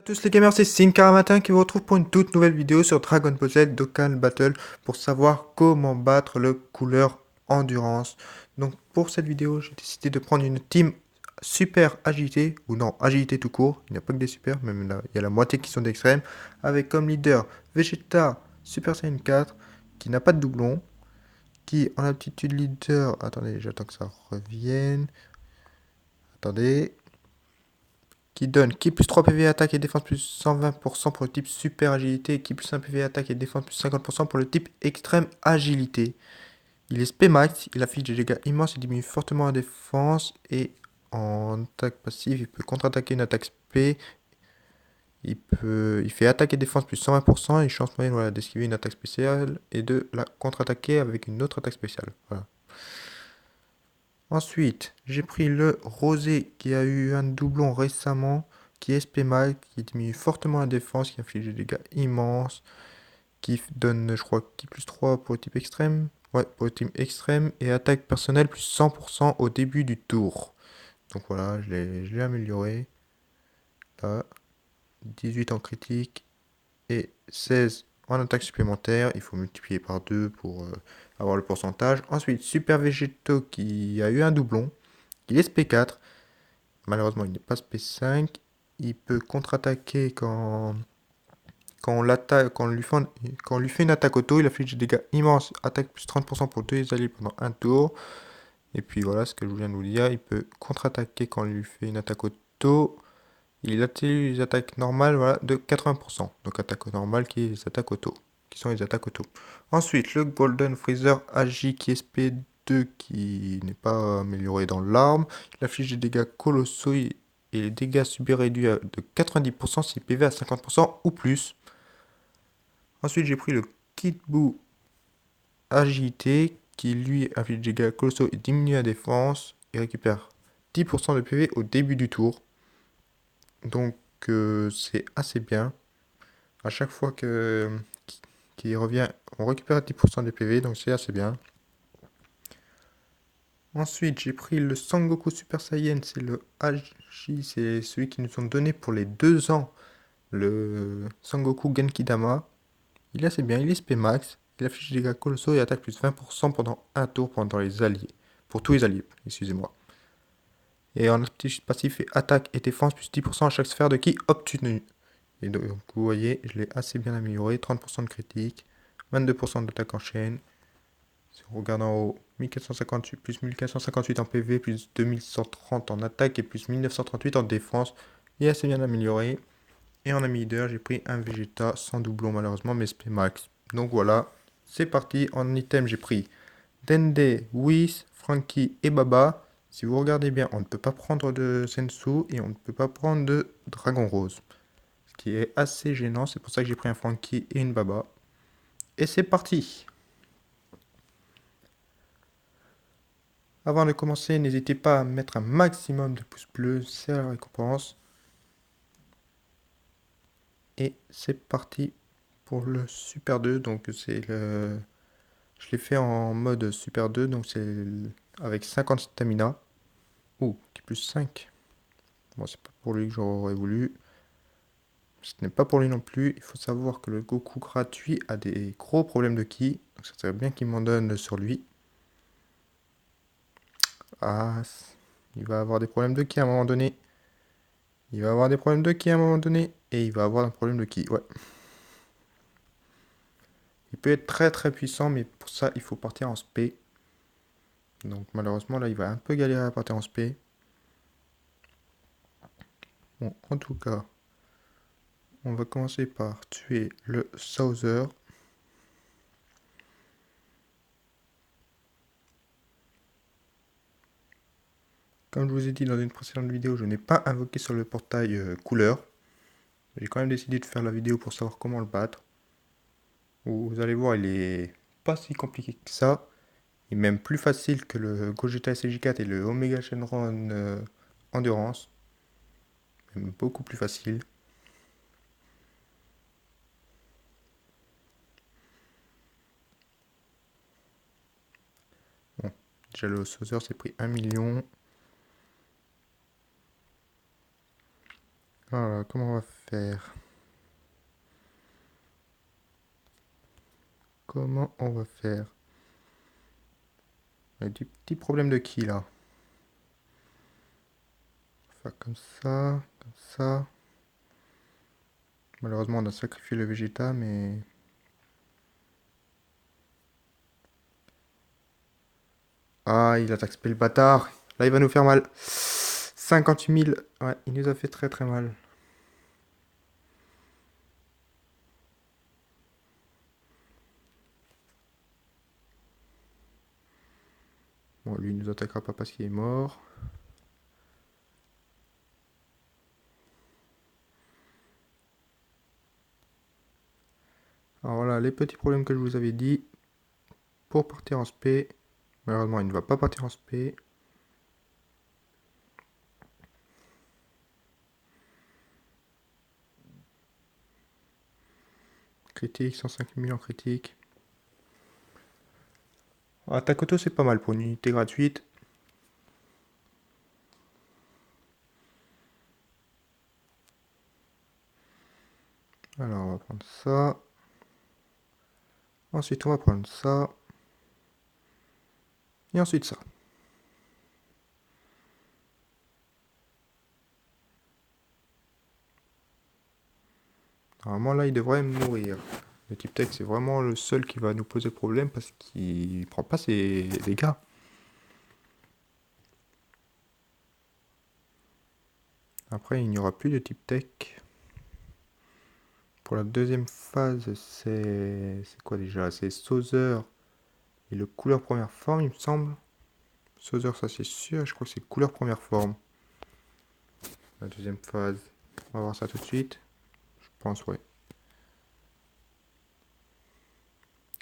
Tous les gamers, c'est Sinkaramatin qui vous retrouve pour une toute nouvelle vidéo sur Dragon Ball Z Dokkan Battle pour savoir comment battre le couleur endurance. Donc pour cette vidéo, j'ai décidé de prendre une team super agilité, ou non, agilité tout court, il n'y a pas que des super, même là, il y a la moitié qui sont d'extrême, avec comme leader Vegeta Super Saiyan 4, qui n'a pas de doublon, qui en aptitude leader, attendez, j'attends que ça revienne, attendez, qui donne qui plus 3 PV attaque et défense plus 120% pour le type super agilité, qui plus 1 PV attaque et défense plus 50% pour le type extrême agilité. Il est SP max, il affiche des dégâts immenses, il diminue fortement la défense et en attaque passive, il peut contre-attaquer une attaque SP. Il fait attaque et défense plus 120% et chance moyenne voilà, d'esquiver une attaque spéciale et de la contre-attaquer avec une autre attaque spéciale. Voilà. Ensuite, j'ai pris le rosé qui a eu un doublon récemment, qui est SP mal, qui diminue fortement la défense, qui inflige des dégâts immenses, qui donne, je crois, qui plus 3 pour le type extrême. Ouais, pour le type extrême, et attaque personnelle plus 100% au début du tour. Donc voilà, je l'ai amélioré. Là, 18 en critique et 16 en attaque supplémentaire. Il faut multiplier par 2 pour avoir le pourcentage. Ensuite, Super Végétaux qui a eu un doublon. Il est SP4. Malheureusement, il n'est pas SP5. Il peut contre-attaquer quand on l'attaque, quand on lui fait une attaque auto. Il affiche des dégâts immenses. Attaque plus 30% pour 2 alliés pendant un tour. Et puis voilà ce que je viens de vous dire. Il peut contre-attaquer quand on lui fait une attaque auto. Il atténue les attaques normales voilà, de 80%. Donc attaque normale qui est les attaques auto. Qui sont les attaques auto. Ensuite, le Golden Freezer AJ qui est SP2 qui n'est pas amélioré dans l'arme. Il affiche des dégâts colossaux et les dégâts subis réduits de 90% si PV à 50% ou plus. Ensuite, j'ai pris le Kid Buu Agilité qui lui affiche des dégâts colossaux et diminue la défense et récupère 10% de PV au début du tour. Donc c'est assez bien. À chaque fois qu'il revient, on récupère 10% des PV, donc c'est assez bien. Ensuite, j'ai pris le Sangoku Super Saiyan, c'est le Haji, c'est celui qui nous ont donné pour les 2 ans, le Sangoku Genkidama. Il est assez bien, il est SP max, il affiche des dégâts colossaux et attaque plus 20% pendant un tour pendant les alliés. Pour tous les alliés, excusez-moi. Et en aptitude passive, fait attaque et défense plus 10% à chaque sphère de ki obtenu. Et donc, vous voyez, je l'ai assez bien amélioré. 30% de critique, 22% d'attaque en chaîne. Si on regarde en haut, 1458 plus 1458 en PV, plus 2130 en attaque et plus 1938 en défense. Il est assez bien amélioré. Et en ami leader, j'ai pris un Vegeta sans doublon malheureusement, mais SP max. Donc voilà, c'est parti. En item, j'ai pris Dende, Whis, Frankie et Baba. Si vous regardez bien, on ne peut pas prendre de Sensu et on ne peut pas prendre de Dragon Rose. Ce qui est assez gênant, c'est pour ça que j'ai pris un Frankie et une Baba. Et c'est parti. Avant de commencer, n'hésitez pas à mettre un maximum de pouces bleus, c'est la récompense. Et c'est parti pour le Super 2. Donc c'est le... Je l'ai fait en mode Super 2, donc c'est avec 50 stamina. Ouh, qui plus 5. Bon, c'est pas pour lui que j'aurais voulu. Ce n'est pas pour lui non plus. Il faut savoir que le Goku gratuit a des gros problèmes de ki. Donc ça serait bien qu'il m'en donne sur lui. Ah, il va avoir des problèmes de ki à un moment donné. Il va avoir des problèmes de ki à un moment donné. Et il va avoir un problème de ki, ouais. Il peut être très très puissant, mais pour ça, il faut partir en SP. Donc malheureusement, là, il va un peu galérer à partir en SP. Bon, en tout cas, on va commencer par tuer le Saucer. Comme je vous ai dit dans une précédente vidéo, je n'ai pas invoqué sur le portail couleur. J'ai quand même décidé de faire la vidéo pour savoir comment le battre. Vous allez voir, il est pas si compliqué que ça. Il est même plus facile que le Gogeta SJ4 et le Omega Shenron Endurance. Même beaucoup plus facile. Bon, déjà le Saucer s'est pris 1 million. Voilà, comment on va faire? Comment on va faire? Il y a des petits problèmes de qui là? Faire comme ça, comme ça. Malheureusement, on a sacrifié le Vegeta, mais... Ah, il attaque spé le bâtard. Là, il va nous faire mal. 58 000. Ouais, il nous a fait très très mal. Bon, lui, il nous attaquera pas parce qu'il est mort. Alors voilà, les petits problèmes que je vous avais dit. Pour partir en spé. Malheureusement, il ne va pas partir en spé. Critique, 105 000 en critique. Attaque auto, c'est pas mal pour une unité gratuite. Alors, on va prendre ça. Ensuite, on va prendre ça. Et ensuite ça. Normalement, là, il devrait mourir. Le type tech, c'est vraiment le seul qui va nous poser problème parce qu'il prend pas ses dégâts. Après, il n'y aura plus de type tech. Pour la deuxième phase, c'est quoi déjà? C'est Sauzer et le couleur première forme, il me semble. Sauzer, ça c'est sûr. Je crois que c'est couleur première forme. La deuxième phase. On va voir ça tout de suite. Je pense, ouais.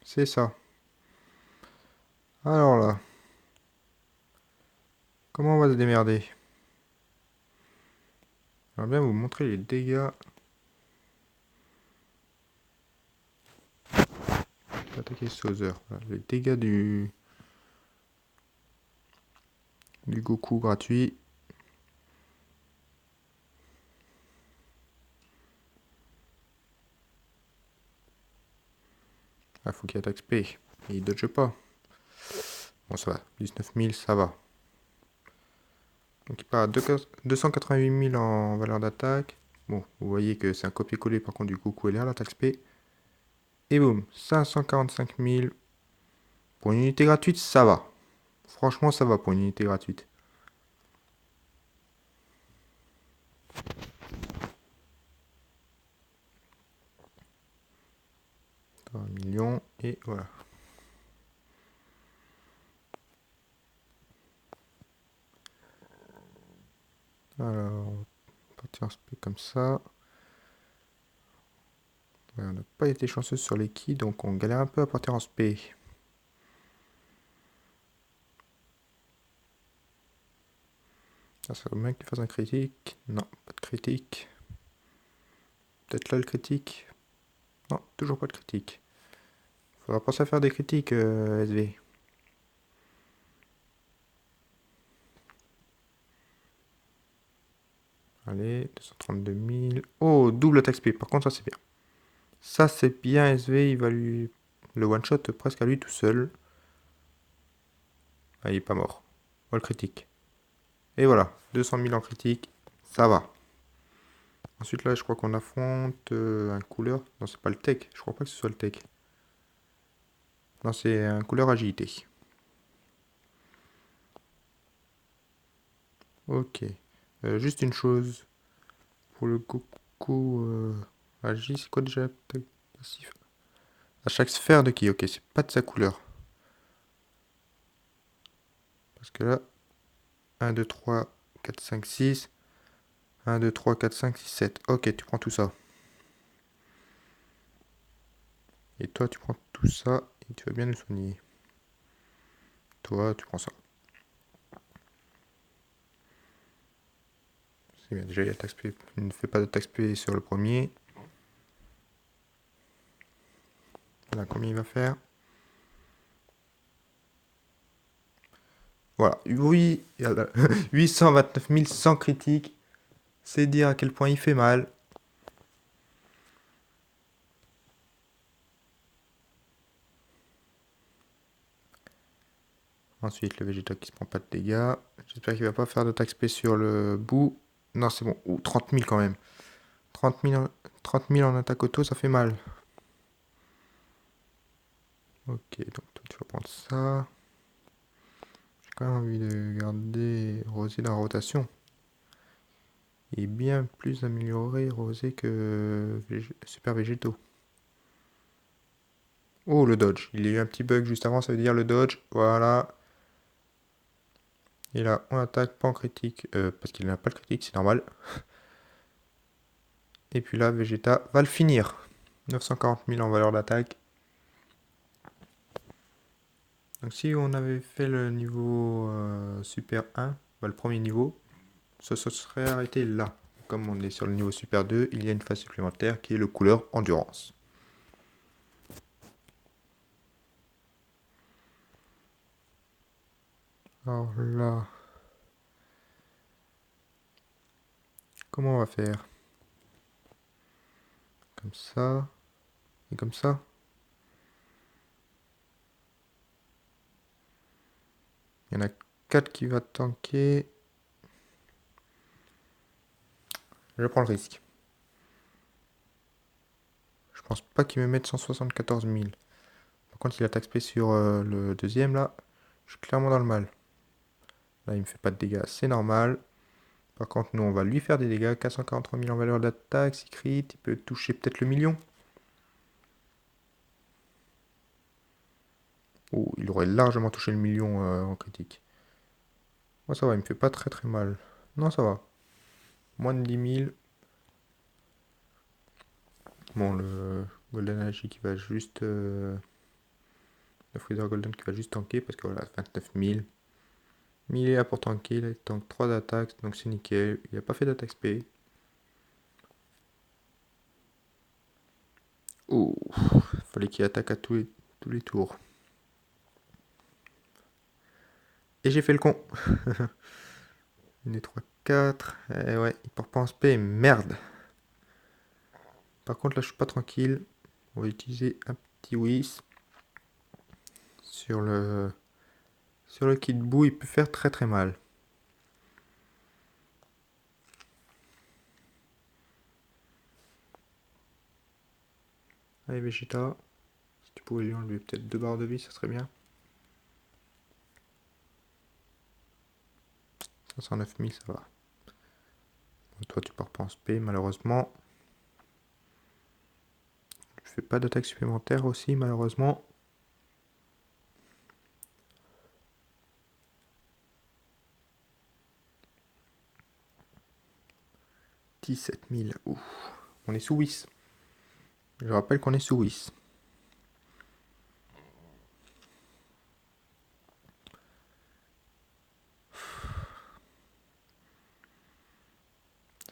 C'est ça. Alors là. Comment on va se démerder? Je vais bien vous montrer les dégâts. Attaquer Sauzer. Voilà, les dégâts du Goku gratuit. Ah, faut qu'il attaque SP. Et il dodge pas. Bon, ça va. 19 000, ça va. Donc il part à 288 000 en valeur d'attaque. Bon, vous voyez que c'est un copier-coller par contre du Goku LR, l'attaque SP. Et boum, 545 000. Pour une unité gratuite, ça va. Franchement, ça va pour une unité gratuite. 3 millions, et voilà. Alors, on va partir en SP comme ça. Ouais, on n'a pas été chanceux sur les ki, donc on galère un peu à partir en SP. Ça serait bien qu'il fasse un critique. Non, pas de critique. Peut-être là le critique. Non, toujours pas de critique. Faudra penser à faire des critiques, SV. Allez, 232 000. Oh, double attaque SP. Par contre, ça c'est bien. Ça c'est bien, SV. Il va lui le one-shot presque à lui tout seul. Ah, il est pas mort. Oh, le critique. Et voilà, 200 000 en critique. Ça va. Ensuite, là, je crois qu'on affronte un couleur. Non, c'est pas le tech. Je crois pas que ce soit le tech. Non, c'est un couleur agilité. Ok. Juste une chose. Pour le Goku Agi, c'est quoi déjà passif? À chaque sphère de ki. Ok, c'est pas de sa couleur. Parce que là, 1, 2, 3, 4, 5, 6. 1, 2, 3, 4, 5, 6, 7. Ok, tu prends tout ça. Et toi, tu prends tout ça. Et tu vas bien nous soigner. Toi, tu prends ça. C'est bien. Déjà, il y a taxe P. Il ne fait pas de taxe P sur le premier. Là, combien il va faire? Voilà. Oui, 829 000 sans critique. C'est dire à quel point il fait mal. Ensuite, le Vegeta qui se prend pas de dégâts. J'espère qu'il va pas faire d'attaque spé sur le bout. Non, c'est bon. Ouh, 30 000 quand même. 30 000 en attaque auto, ça fait mal. Ok, donc toi tu vas prendre ça. J'ai quand même envie de garder Rosé dans la rotation. Il est bien plus amélioré Rosé que Super Végétaux. Oh, le dodge. Il y a eu un petit bug juste avant, ça veut dire le dodge. Voilà. Et là, on attaque pas en critique, parce qu'il n'a pas le critique, c'est normal. Et puis là, Vegeta va le finir. 940 000 en valeur d'attaque. Donc si on avait fait le niveau Super 1, bah, le premier niveau, ça se serait arrêté là. Comme on est sur le niveau Super 2, il y a une phase supplémentaire qui est le couleur Endurance. Alors là, comment on va faire? Comme ça et comme ça. Il y en a 4 qui va tanker. Je prends le risque. Je pense pas qu'il me mette 174 000. Par contre, il attaque spé sur le deuxième là. Je suis clairement dans le mal. Là, il me fait pas de dégâts, c'est normal. Par contre, nous, on va lui faire des dégâts. 443 000 en valeur d'attaque. Si crit, il peut toucher peut-être le million. Oh, il aurait largement touché le million en critique. Oh, ça va, il me fait pas très très mal. Non, ça va. Moins de 10 000. Bon, le Golden Energy qui va juste... le Freezer Golden qui va juste tanker parce que voilà, 29 000. Mais il est là pour tanker, il tank 3 d'attaque, donc c'est nickel. Il n'a pas fait d'attaque spé. Oh, fallait qu'il attaque à tous les tours. Et j'ai fait le con. 1, 2, 3, 4. Et ouais, il part pas en spé, merde. Par contre, là, je suis pas tranquille. On va utiliser un petit whiz. Sur le kit bout, il peut faire très très mal. Allez, Vegeta. Si tu pouvais lui enlever peut-être 2 barres de vie, ça serait bien. 509 000, ça va. Bon, toi, tu pars pas en spé, malheureusement. Tu fais pas d'attaque supplémentaire aussi, malheureusement. « 17 000. Ouf. On est sous Whis. Je rappelle qu'on est sous Whis.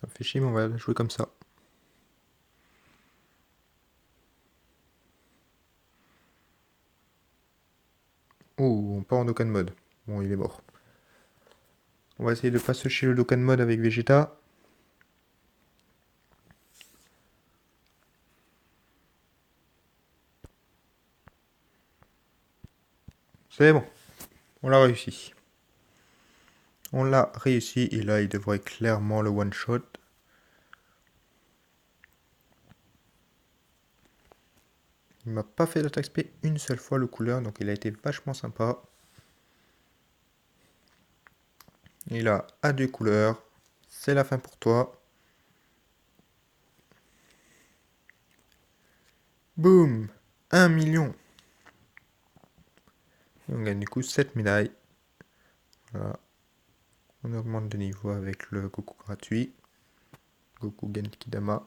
Ça me fait chier, mais on va jouer comme ça. Oh, on part en Dokkan mode. Bon, il est mort. On va essayer de pas sécher le Dokkan mode avec Vegeta. C'est bon. On l'a réussi. On l'a réussi et là il devrait clairement le one shot. Il m'a pas fait d'attaque spé une seule fois le couleur, donc il a été vachement sympa. Il a à 2 couleurs. C'est la fin pour toi. Boum, 1 million. Et on gagne du coup 7 médailles. Voilà. On augmente de niveau avec le Goku gratuit. Goku Genkidama.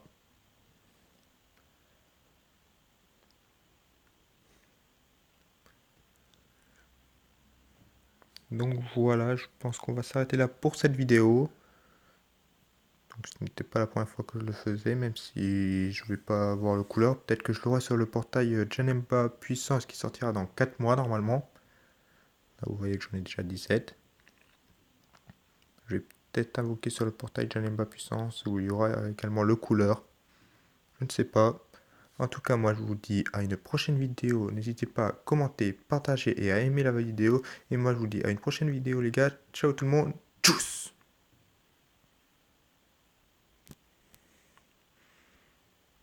Donc voilà, je pense qu'on va s'arrêter là pour cette vidéo. Donc ce n'était pas la première fois que je le faisais, même si je vais pas avoir le couleur. Peut-être que je l'aurai sur le portail Janemba Puissance qui sortira dans 4 mois normalement. Là vous voyez que j'en ai déjà 17. Je vais peut-être invoqué sur le portail Janemba Puissance, où il y aura également le couleur. Je ne sais pas. En tout cas, moi je vous dis à une prochaine vidéo. N'hésitez pas à commenter, partager et à aimer la vidéo. Et moi je vous dis à une prochaine vidéo les gars. Ciao tout le monde. Tchuss!